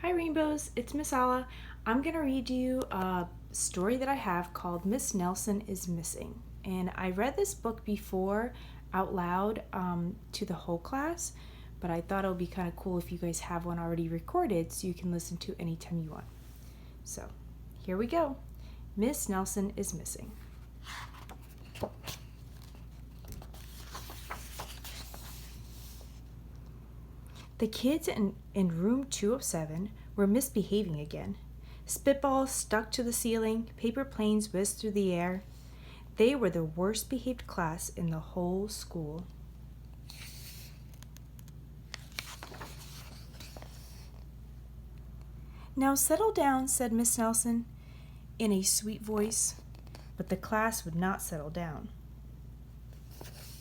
Hi Rainbows, it's Miss Alla. I'm going to read you a story that I have called Miss Nelson is Missing. And I read this book before out loud to the whole class, but I thought it would be kind of cool if you guys have one already recorded so you can listen to anytime you want. So here we go. Miss Nelson is Missing. The kids in room 207 were misbehaving again. Spitballs stuck to the ceiling, paper planes whizzed through the air. They were the worst behaved class in the whole school. Now settle down, said Miss Nelson in a sweet voice, but the class would not settle down.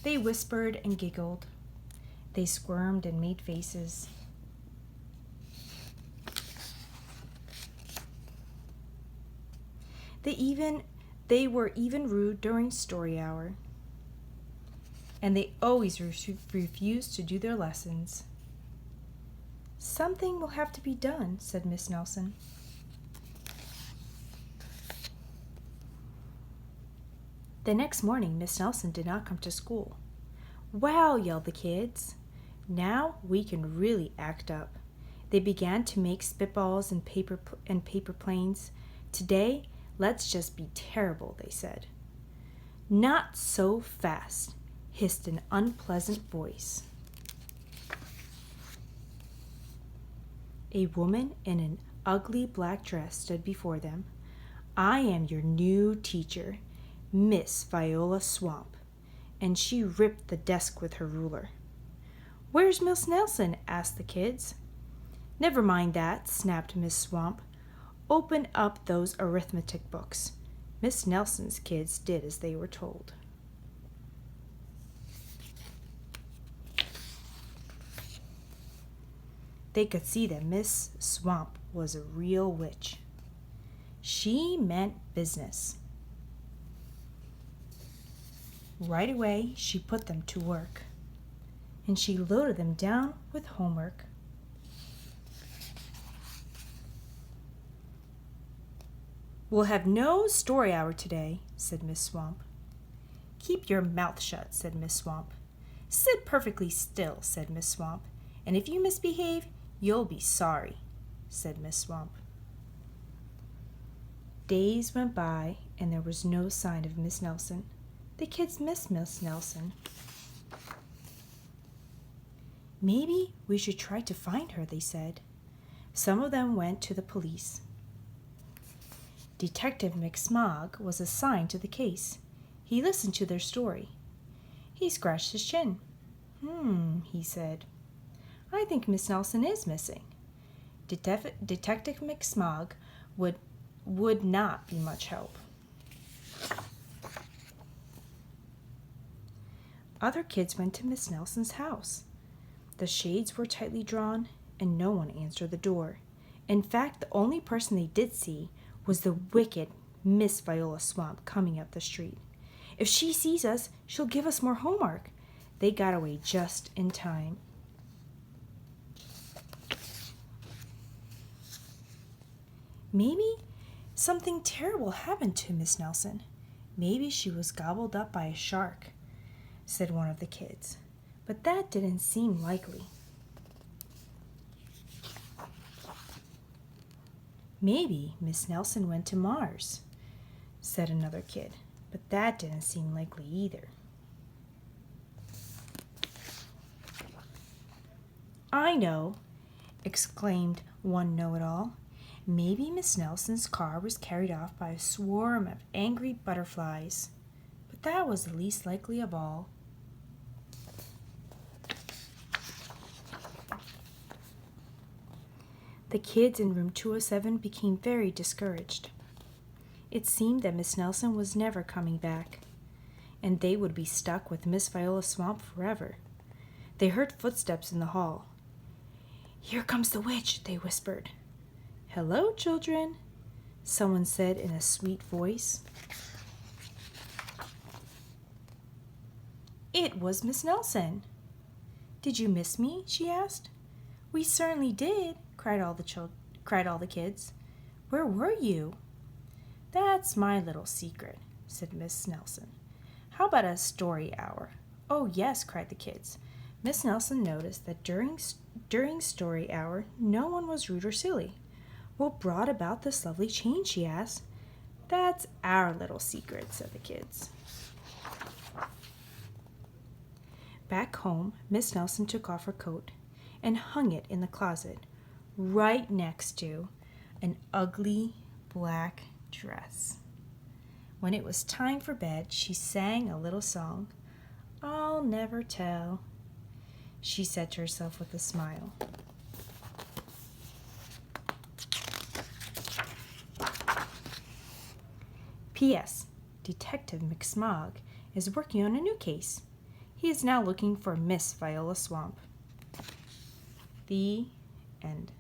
They whispered and giggled. They squirmed and made faces. They were even rude during story hour. And they always refused to do their lessons. Something will have to be done, said Miss Nelson. The next morning, Miss Nelson did not come to school. Wow, yelled the kids. Now we can really act up. They began to make spitballs and paper planes. Today, let's just be terrible, they said. Not so fast, hissed an unpleasant voice. A woman in an ugly black dress stood before them. I am your new teacher, Miss Viola Swamp. And she ripped the desk with her ruler. Where's Miss Nelson? Asked the kids. Never mind that, snapped Miss Swamp. Open up those arithmetic books. Miss Nelson's kids did as they were told. They could see that Miss Swamp was a real witch. She meant business. Right away, she put them to work, and she loaded them down with homework. We'll have no story hour today, said Miss Swamp. Keep your mouth shut, said Miss Swamp. Sit perfectly still, said Miss Swamp, and if you misbehave, you'll be sorry, said Miss Swamp. Days went by, and there was no sign of Miss Nelson. The kids missed Miss Nelson. Maybe we should try to find her, they said. Some of them went to the police. Detective McSmog was assigned to the case. He listened to their story. He scratched his chin. He said. I think Miss Nelson is missing. Detective McSmog would not be much help. Other kids went to Miss Nelson's house. The shades were tightly drawn, and no one answered the door. In fact, the only person they did see was the wicked Miss Viola Swamp coming up the street. If she sees us, she'll give us more homework. They got away just in time. Maybe something terrible happened to Miss Nelson. Maybe she was gobbled up by a shark, said one of the kids. But that didn't seem likely. Maybe Miss Nelson went to Mars, said another kid. But that didn't seem likely either. I know, exclaimed one know-it-all. Maybe Miss Nelson's car was carried off by a swarm of angry butterflies. But that was the least likely of all. The kids in room 207 became very discouraged. It seemed that Miss Nelson was never coming back, and they would be stuck with Miss Viola Swamp forever. They heard footsteps in the hall. Here comes the witch, they whispered. Hello, children, someone said in a sweet voice. It was Miss Nelson. Did you miss me? She asked. We certainly did, cried all the cried all the kids. "Where were you?" "That's my little secret," said Miss Nelson. "How about a story hour?" "Oh, yes," cried the kids. Miss Nelson noticed that during story hour no one was rude or silly. "What brought about this lovely change?" she asked. "That's our little secret," said the kids. Back home, Miss Nelson took off her coat and hung it in the closet right next to an ugly black dress. When it was time for bed, she sang a little song. "I'll never tell," she said to herself with a smile. P.S. Detective McSmog is working on a new case. He is now looking for Miss Viola Swamp. The end.